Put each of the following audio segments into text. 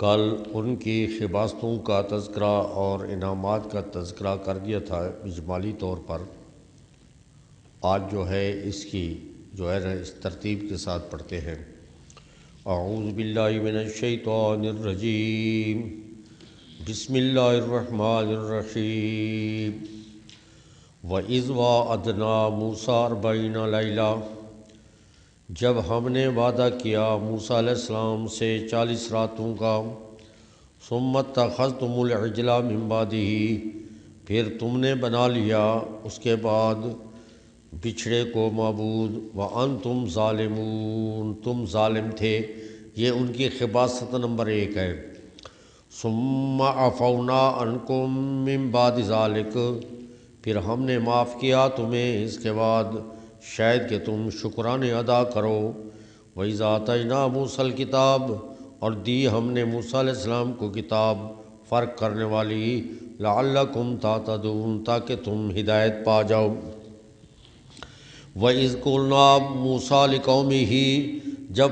کل ان کی خباستوں کا تذکرہ اور انعامات کا تذکرہ کر دیا تھا اجمالی طور پر۔ آج جو ہے اس کی اس ترتیب کے ساتھ پڑھتے ہیں۔ اعوذ باللہ من الشیطان الرجیم، بسم اللہ الرحمن الرحیم۔ وَإِذْ وَعَدْنَا مُوسَىٰ 40 لَيْلَةً، جب ہم نے وعدہ کیا موسیٰ علیہ السلام سے 40 راتوں کا۔ ثُمَّ اتَّخَذْتُمُ الْعِجْلَ مِن بَعْدِهِ، پھر تم نے بنا لیا اس کے بعد بچھڑے کو معبود۔ وَأَنْتُمْ ظَالِمُونَ، تم ظالم تھے۔ یہ ان کی خباثت نمبر 1 ہے۔ ثُمَّ عَفَوْنَا عَنْكُمْ مِن بَعْدِ ذَلِكَ، پھر ہم نے معاف کیا تمہیں اس کے بعد، شاید کہ تم شکرانے ادا کرو۔ وَإِذْ آتَيْنَا مُوسَى الْكِتَابَ، اور دی ہم نے موسیٰ علیہ السلام کو کتاب فرق کرنے والی، لَعَلَّكُمْ تَهْتَدُونَ، تاکہ تم ہدایت پا جاؤ۔ وَإِذْ قُلْنَا مُوسَىٰ لِقَوْمِهِ، جب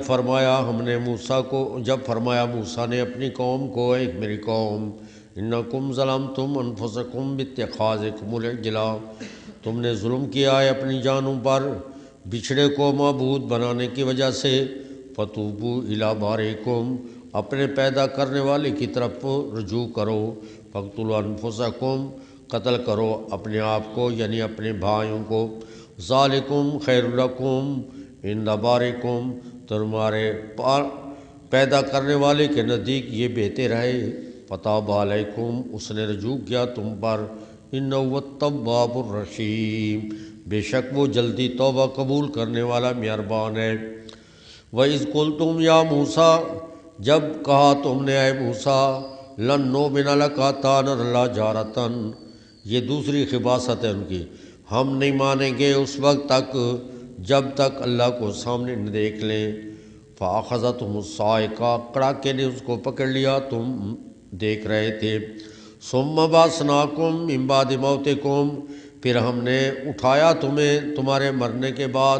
فرمایا موسیٰ نے اپنی قوم کو، ایک میری قوم، اِنَّكُمْ ظَلَمْتُمْ أَنفُسَكُمْ بِاتِّخَاذِكُمُ الْعِجْلَ، تم نے ظلم کیا ہے اپنی جانوں پر بچھڑے کو معبود بنانے کی وجہ سے۔ فَتُوبُوا إِلَىٰ بَارِئِكُمْ، اپنے پیدا کرنے والے کی طرف رجوع کرو۔ فَاقْتُلُوا أَنفُسَكُمْ، قتل کرو اپنے آپ کو یعنی اپنے بھائیوں کو۔ ذَلِكُمْ خَيْرٌ لَكُمْ عِندَ بَارِئِكُمْ، تمہارے پیدا کرنے والے کے نزدیک یہ بہتر ہے۔ فَتَابَ عَلَيْكُمْ، اس نے رجوع کیا تم پر۔ إِنَّهُ هُوَ التَّوَّابُ الرَّحِيمُ، بے شک وہ جلدی توبہ قبول کرنے والا مہربان ہے۔ وَإِذْ قُلْتُمْ يَا مُوسَىٰ، جب کہا تم نے اے موسیٰ، لَن نُّؤْمِنَ لَكَ حَتَّىٰ نَرَى اللَّهَ جَهْرَةً، یہ دوسری خباثت ہے ان کی، ہم نہیں مانیں گے اس وقت تک جب تک اللہ کو سامنے نہ دیکھ لیں۔ فَأَخَذَتْهُمُ الصَّاعِقَةُ، کڑاکے نے اس کو پکڑ لیا، تم دیکھ رہے تھے۔ ثُمَّ بَعَثْنَاكُم مِّن بَعْدِ مَوْتِكُمْ، پھر ہم نے اٹھایا تمہیں تمہارے مرنے کے بعد،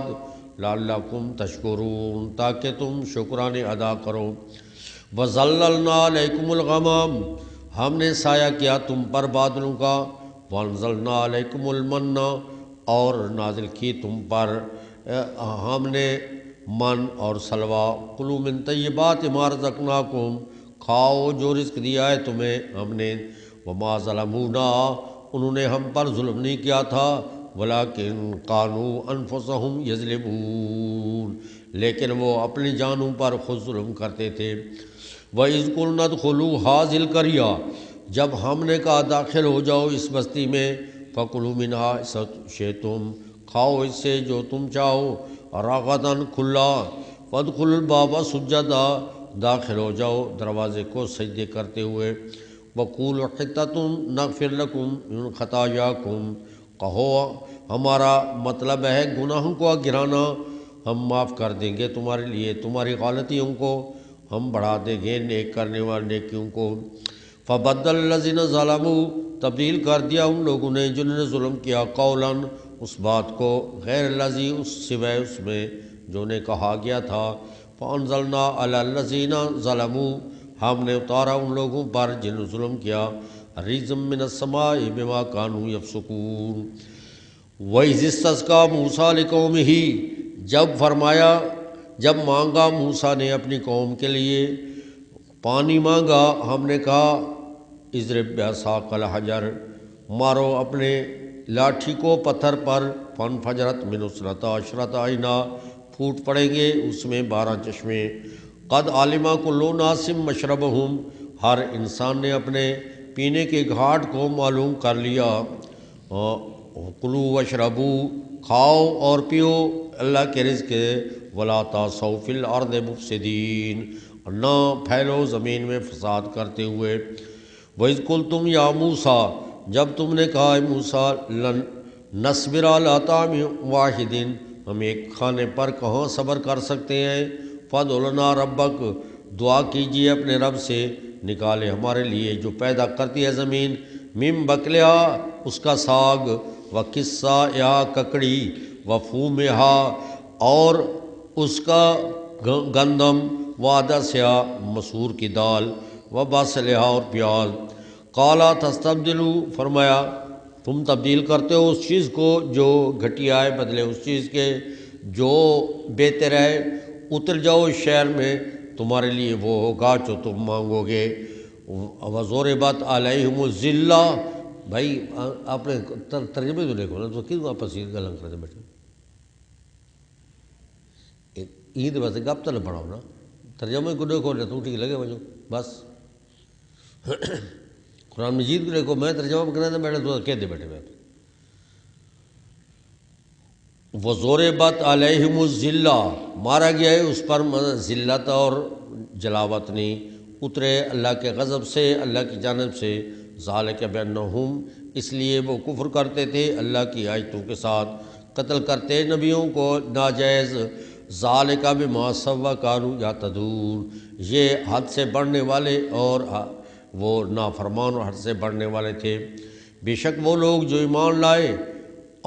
لَعَلَّكُمْ تَشْكُرُونَ، تاکہ تم شکرانے ادا کرو۔ وَظَلَّلْنَا عَلَيْكُمُ الْغَمَامَ، ہم نے سایہ کیا تم پر بادلوں کا۔ وَأَنزَلْنَا عَلَيْكُمُ الْمَنَّ، اور نازل کی تم پر ہم نے من اور سلویٰ۔ کُلُوا مِن طَیِّبَاتِ مَا رَزَقْنَاکُمْ، کھاؤ جو رزق دیا ہے تمہیں ہم نے۔ وَمَا ظَلَمُونَا، انہوں نے ہم پر ظلم نہیں کیا تھا، وَلَٰكِن كَانُوا أَنفُسَهُمْ يَظْلِمُونَ، لیکن وہ اپنی جانوں پر خود ظلم کرتے تھے۔ وَإِذْ قُلْنَا ادْخُلُوا هَٰذِهِ الْقَرْيَةَ، جب ہم نے کہا داخل ہو جاؤ اس بستی میں، فَكُلُوا مِنْهَا شِئْتُمْ، کھاؤ اس سے جو تم چاہو، رَغَدًا کھلا، وَادْخُلُوا الْبَابَ سُجَّدًا، داخل ہو جاؤ دروازے کو سجدے کرتے ہوئے۔ وَقُولُوا حِطَّةٌ نَغْفِرْ لَكُم مِّن خَطَايَاكُمْ، کہو ہمارا مطلب ہے گناہوں کو گرانا، ہم معاف کر دیں گے تمہارے لیے تمہاری غلطیوں کو، ہم بڑھا دیں گے نیک کرنے والے نیکیوں کو۔ فَبَدَّلَ الَّذِينَ ظَلَمُوا، تبدیل کر دیا ان لوگوں نے جنہوں نے ظلم کیا، قولاً اس بات کو، غیر الذی، اس سوائے اس میں جو نے کہا گیا تھا۔ فَأَنزَلْنَا عَلَى الَّذِينَ ظَلَمُوا، ہم نے اتارا ان لوگوں پر جنہوں نے ظلم کیا، رِجْزًا مِّنَ السَّمَاءِ بِمَا كَانُوا يَفْسُقُونَ۔ وَإِذِ اسْتَسْقَىٰ مُوسَىٰ لِقَوْمِهِ، جب مانگا موسیٰ نے اپنی قوم کے لیے، پانی مانگا، ہم نے کہا اضرب بعصاک الحجر، مارو اپنے لاٹھی کو پتھر پر، فانفجرت منہ اثنتا عشرۃ عینا، پھوٹ پڑیں گے اس میں 12 چشمے۔ قد علم کل اناس مشربہم، ہر انسان نے اپنے پینے کے گھاٹ کو معلوم کر لیا۔ کلوا واشربوا، کھاؤ اور پیو اللہ کے رزق ہے۔ ولا تعثوا فی الارض مفسدین، نہ پھیلو زمین میں فساد کرتے ہوئے۔ وَإِذْ قُلْتُمْ يَا مُوسَىٰ، جب تم نے کہا اے موسیٰ، لن نصبر علی طعام واحد، ہم ایک کھانے پر کہاں صبر کر سکتے ہیں۔ فَادْعُ لَنَا رَبَّكَ، دعا کیجیے اپنے رب سے، نکالے ہمارے لیے جو پیدا کرتی ہے زمین، مِن بَقْلِهَا، اس کا ساگ، وَقِثَّائِهَا، ککڑی، وَفُومِهَا، اور اس کا گندم، وَعَدَسِهَا، مسور کی دال، و باصلحہ اور پیاز۔ قالا تستبدلوا، فرمایا تم تبدیل کرتے ہو اس چیز کو جو گھٹیا ہے بدلے اس چیز کے جو بہتر ہے، اتر جاؤ اس شہر میں، تمہارے لیے وہ ہوگا جو تم مانگو گے۔ وضربت علیہم الذلہ، بھائی آپ نے ترجمے تو دیکھو نا، تو کس واپس گلن کرتے بیٹھے عید ویسے گپ تو نہ پڑھاؤ نا، ترجمے کو دیکھو تو ٹھیک لگے وجہ بس۔ قرآن مجید کو دیکھو، میں ترجمہ کرنا تھا بیٹھے تو کہہ دے بیٹھے میں وضربت علیہم الذلہ، مارا گیا ہے اس پر ذلت اور جلاوت نہیں، اترے اللہ کے غضب سے، اللہ کی جانب سے۔ ذالک بانہم، اس لیے وہ کفر کرتے تھے اللہ کی آیتوں کے ساتھ، قتل کرتے نبیوں کو ناجائز۔ ذالک بما عصوا کانوا یعتدون، یہ حد سے بڑھنے والے اور وہ نافرمان اور حد سے بڑھنے والے تھے۔ بے شک وہ لوگ جو ایمان لائے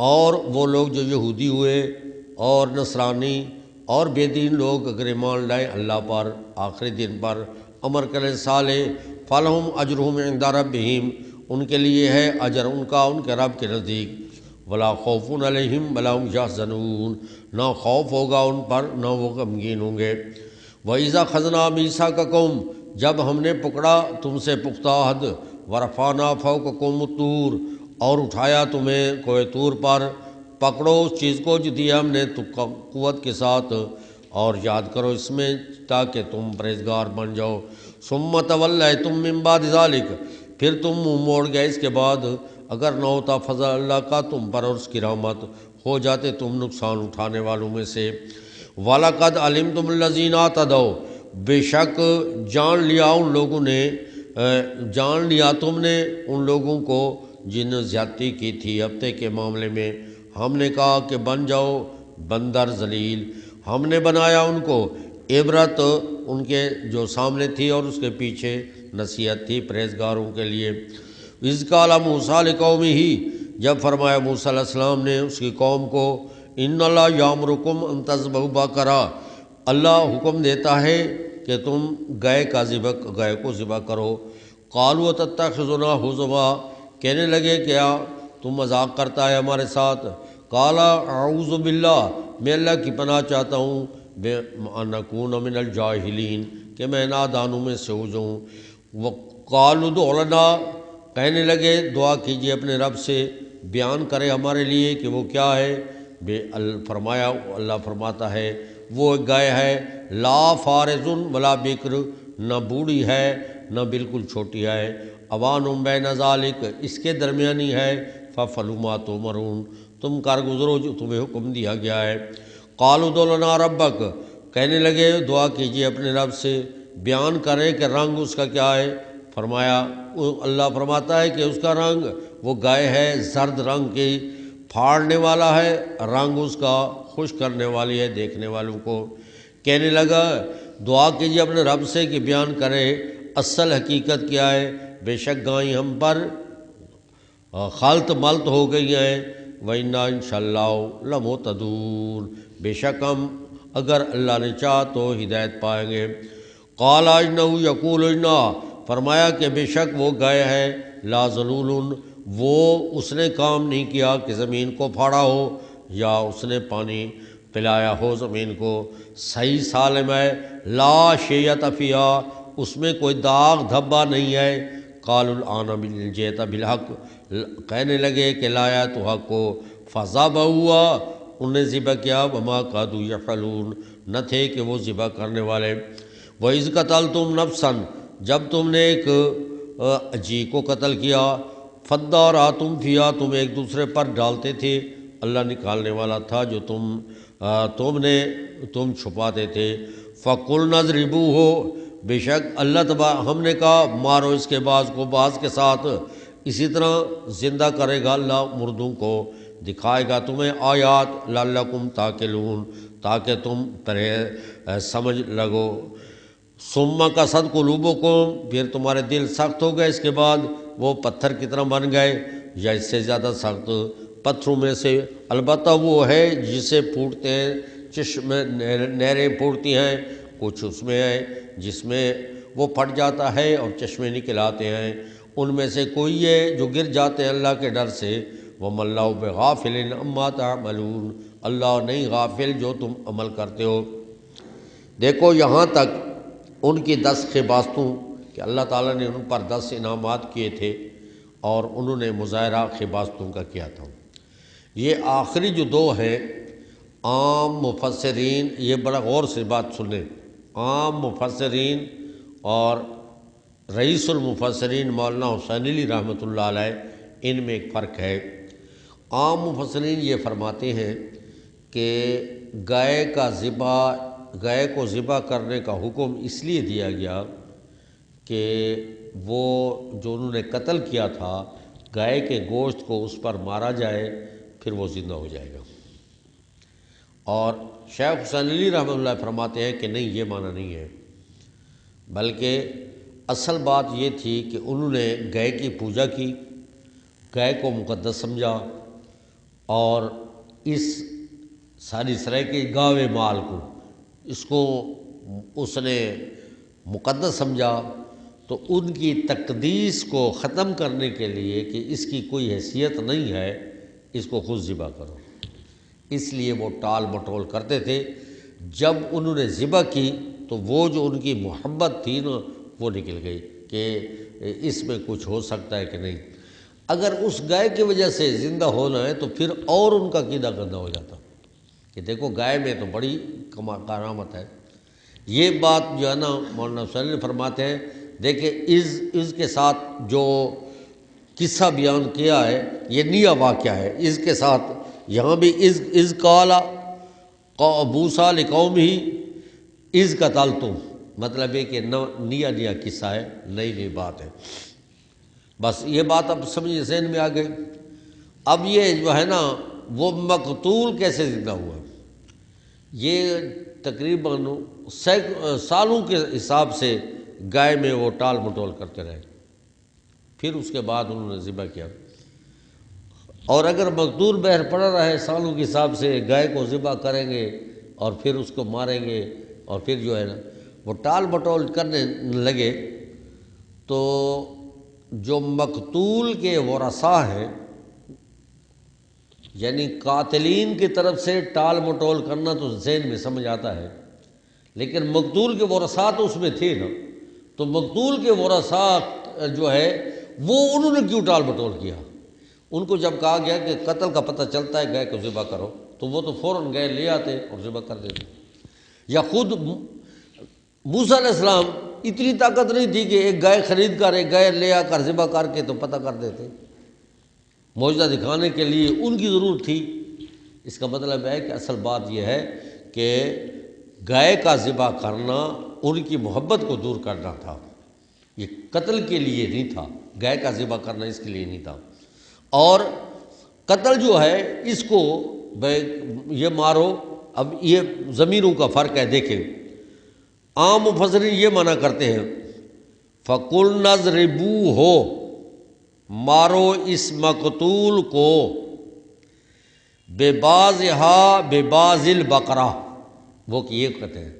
اور وہ لوگ جو یہودی ہوئے اور نصرانی اور بے دین لوگ اگر ایمان لائیں اللہ پر، آخری دن پر، عمل کریں صالح، فلہم اجرہم عند ربہم، ان کے لیے ہے اجر ان کا ان کے رب کے نزدیک۔ ولا خوف علیہم ولا هم یحزنون، نہ خوف ہوگا ان پر نہ وہ غمگین ہوں گے۔ وَإِذَا خَذْنَا مِيثَاقَكُمْ، جب ہم نے پکڑا تم سے پختہ عہد، وَرَفَعْنَا فَوْقَكُمُ الطُّورَ، اور اٹھایا تمہیں کوہ طور پر، پکڑو اس چیز کو جو دیا ہم نے قوت کے ساتھ، اور یاد کرو اس میں تاکہ تم پرہیزگار بن جاؤ۔ ثُمَّ تَوَلَّيْتُم مِّن بَعْدِ ذَلِكَ، پھر تم منہ موڑ گئے اس کے بعد، اگر نہ ہوتا فضل اللہ کا تم پر اور اس کی رحمت، ہو جاتے تم نقصان اٹھانے والوں میں سے۔ وَلَقَدْ عَلِمْتُمُ الَّذِينَ اعْتَدَوْا، بے شک جان لیا ان لوگوں نے، جان لیا تم نے ان لوگوں کو جن نے زیادتی کی تھی ہفتے کے معاملے میں۔ ہم نے کہا کہ بن جاؤ بندر ذلیل، ہم نے بنایا ان کو عبرت، ان کے جو سامنے تھی اور اس کے پیچھے نصیحت تھی پرہیزگاروں کے لیے۔ اذ قال موسیٰ لقومہ، جب فرمایا موسیٰ علیہ السلام نے اس کی قوم کو، ان اللہ یامرکم ان تذبحوا بقرہ، اللہ حکم دیتا ہے کہ تم گائے کو ذبح کرو۔ قالوا تتخذنا ہزوا، کہنے لگے کیا تم مذاق کرتا ہے ہمارے ساتھ۔ قال اعوذ باللہ، میں اللہ کی پناہ چاہتا ہوں، ان اکون من الجاہلین، کہ میں نادانوں میں سے ہو جاؤں۔ وقالوا ادع لنا، کہنے لگے دعا کیجیے اپنے رب سے، بیان کرے ہمارے لیے کہ وہ کیا ہے۔ فرمایا اللہ فرماتا ہے وہ ایک گائے ہے، لا فارض ولا بکر، نہ بوڑھی ہے نہ بالکل چھوٹی ہے، اوان بین ذالک، اس کے درمیانی ہے، ففعلوا ما تؤمرون، تم کر گزرو جو تمہیں حکم دیا گیا ہے۔ قالوا ادع لنا ربک، کہنے لگے دعا کیجیے اپنے رب سے، بیان کرے کہ رنگ اس کا کیا ہے۔ فرمایا اللہ فرماتا ہے کہ اس کا رنگ، وہ گائے ہے زرد رنگ کی، پھاڑنے والا ہے، رنگ اس کا خوش کرنے والی ہے دیکھنے والوں کو۔ کہنے لگا دعا کیجیے اپنے رب سے کہ بیان کرے اصل حقیقت کیا ہے، بے شک گائیں ہم پر خلط ملط ہو گئی ہیں، وَإِنَّا إِنشَاءَ اللَّهُ لَمُهْتَدُونَ، بے شک ہم اگر اللہ نے چاہا تو ہدایت پائیں گے۔ قَالَ إِنَّهُ يَقُولُ إِنَّا، فرمایا کہ بے شک وہ گائے ہے، لا ذلول، وہ اس نے کام نہیں کیا کہ زمین کو پھاڑا ہو یا اس نے پانی پلایا ہو زمین کو، صحیح سالم ہے، لا شیۃ فیہا، اس میں کوئی داغ دھبا نہیں ہے۔ قالوا الآن جئت بالحق، کہنے لگے کہ لایا تو حق کو، فذبحوہا، انہوں نے ذبح کیا، وما کادوا یفعلون، نہ تھے کہ وہ ذبح کرنے والے۔ وَإِذْ قَتَلْتُمْ نَفْسًا، جب تم نے ایک جی کو قتل کیا، فَادَّارَأْتُمْ فِيهَا، تم ایک دوسرے پر ڈالتے تھے، اللہ نکالنے والا تھا جو تم چھپاتے تھے۔ فَقُلْنَا اضْرِبُوهُ، بے شک اللہ ہم نے کہا مارو اس کے بعض کو بعض کے ساتھ، اسی طرح زندہ کرے گا اللہ مردوں کو، دکھائے گا تمہیں آیات، لعلکم تعقلون، تاکہ تم سمجھ لگو۔ ثم قست قلوبکم، پھر تمہارے دل سخت ہو گئے اس کے بعد، وہ پتھر کی طرح بن گئے یا اس سے زیادہ سخت پتھروں میں سے، البتہ وہ ہے جسے پھوٹتے ہیں چشمے نہریں پھوٹتی ہیں، کچھ اس میں ہے جس میں وہ پھٹ جاتا ہے اور چشمے نکل آتے ہیں، ان میں سے کوئی ہے جو گر جاتے ہیں اللہ کے ڈر سے۔ وَمَا اللَّهُ بِغَافِلٍ عَمَّا تَعْمَلُونَ، اللہ نہیں غافل جو تم عمل کرتے ہو۔ دیکھو یہاں تک ان کی 10 خباستوں کہ اللہ تعالیٰ نے ان پر 10 انعامات کیے تھے اور انہوں نے مظاہرہ خباستوں کا کیا تھا۔ یہ آخری جو 2 ہیں، عام مفسرین، یہ بڑا غور سے بات سنیں، عام مفسرین اور رئیس المفسرین مولانا حسین علی رحمۃ اللہ علیہ، ان میں ایک فرق ہے۔ عام مفسرین یہ فرماتے ہیں کہ گائے کو ذبح کرنے کا حکم اس لیے دیا گیا کہ وہ جو انہوں نے قتل کیا تھا، گائے کے گوشت کو اس پر مارا جائے، پھر وہ زندہ ہو جائے گا۔ اور شیخ حسین علی رحمۃ اللہ فرماتے ہیں کہ نہیں، یہ معنی نہیں ہے، بلکہ اصل بات یہ تھی کہ انہوں نے گائے کی پوجا کی، گائے کو مقدس سمجھا، اور اس ساری سرائے کے گاوے مال کو اس نے مقدس سمجھا، تو ان کی تقدیس کو ختم کرنے کے لیے کہ اس کی کوئی حیثیت نہیں ہے، اس کو خود ذبح کرو، اس لیے وہ ٹال مٹول کرتے تھے۔ جب انہوں نے ذبح کی تو وہ جو ان کی محبت تھی نا، وہ نکل گئی کہ اس میں کچھ ہو سکتا ہے کہ نہیں۔ اگر اس گائے کی وجہ سے زندہ ہونا ہے تو پھر اور ان کا عقیدہ گندہ ہو جاتا کہ دیکھو گائے میں تو بڑی کرامت ہے۔ یہ بات جو ہے نا مولانا حسین فرماتے ہیں، دیکھیں اس کے ساتھ جو قصہ بیان کیا ہے یہ نیا واقعہ ہے، اس کے ساتھ یہاں بھی از قال موسیٰ لقومہ از قتلتم، مطلب ہے کہ نیا قصہ ہے، نئی بات ہے۔ بس یہ بات اب سمجھے ذہن میں آ گئی۔ اب یہ جو ہے نا وہ مقتول کیسے زندہ ہوا، یہ تقریباً سالوں کے حساب سے گائے میں وہ ٹال مٹول کرتے رہے، پھر اس کے بعد انہوں نے ذبح کیا۔ اور اگر مقتول بہر پڑا رہے سالوں کے حساب سے، گائے کو ذبح کریں گے اور پھر اس کو ماریں گے، اور پھر جو ہے نا وہ ٹال مٹول کرنے لگے، تو جو مقتول کے ورثاء ہیں، یعنی قاتلین کی طرف سے ٹال مٹول کرنا تو ذہن میں سمجھ آتا ہے، لیکن مقتول کے ورثاء تو اس میں تھے نا، تو مقتول کے ورثاء جو ہے وہ انہوں نے کیوں ٹال مٹول کیا؟ ان کو جب کہا گیا کہ قتل کا پتہ چلتا ہے گائے کو ذبح کرو، تو وہ تو فوراً گائے لے آتے اور ذبح کر دیتے۔ یا خود موسیٰ علیہ السلام اتنی طاقت نہیں تھی کہ ایک گائے خرید کر ایک گائے لے آ کر ذبح کر کے تو پتہ کر دیتے، معجزہ دکھانے کے لیے ان کی ضرورت تھی۔ اس کا مطلب ہے کہ اصل بات یہ ہے کہ گائے کا ذبح کرنا ان کی محبت کو دور کرنا تھا، یہ قتل کے لیے نہیں تھا، گائے کا ذبح کرنا اس کے لیے نہیں تھا۔ اور قتل جو ہے اس کو یہ مارو، اب یہ ضمیروں کا فرق ہے۔ دیکھیں عام مفسرین یہ منع کرتے ہیں فَقُلْنَا اضْرِبُوهُ، مارو اس مقتول کو، بِبَعْضِهَا بِبَعْضِ الْبَقَرَةِ، وہ کہ یہ کہتے ہیں۔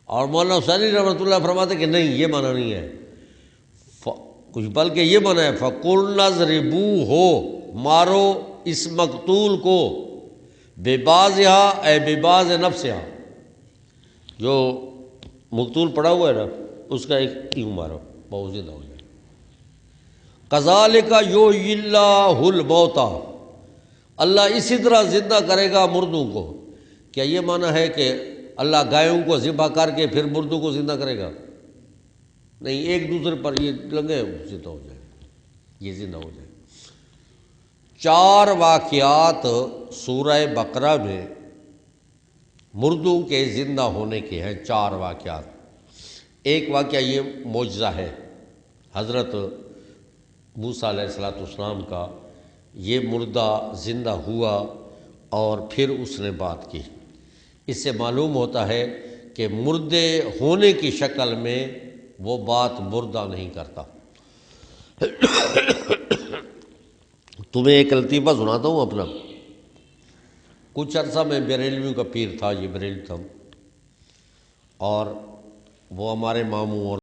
اور مولانا حسینی رحمۃ اللہ فرماتے ہیں کہ نہیں، یہ معنی نہیں ہے، کچھ بلکہ یہ معنی ہے فَقُلْنَا اضْرِبُوهُ، مارو اس مقتول کو، بِبَعْضِهَا اے بِبَعْضِ نَفْسِهَا، جو مقتول پڑا ہوا ہے نا اس کا ایک یوں مارو، بہت زندہ ہو جائے۔ کذالک یحیی اللہ الموتیٰ، اللہ اسی طرح زندہ کرے گا مردوں کو۔ کیا یہ معنی ہے کہ اللہ گایوں کو ذبح کر کے پھر مردوں کو زندہ کرے گا؟ نہیں، ایک دوسرے پر یہ لگے زندہ ہو جائے، یہ زندہ ہو جائے۔ 4 واقعات سورہ بقرہ میں مردوں کے زندہ ہونے کے ہیں، 4 واقعات۔ ایک واقعہ یہ معجزہ ہے حضرت موسیٰ علیہ السلام کا، یہ مردہ زندہ ہوا اور پھر اس نے بات کی۔ اس سے معلوم ہوتا ہے کہ مردے ہونے کی شکل میں وہ بات مردہ نہیں کرتا۔ تمہیں ایک لطیفہ سناتا ہوں اپنا۔ کچھ عرصہ میں بریلویوں کا پیر تھا، یہ بریلوی تھا، اور وہ ہمارے ماموں اور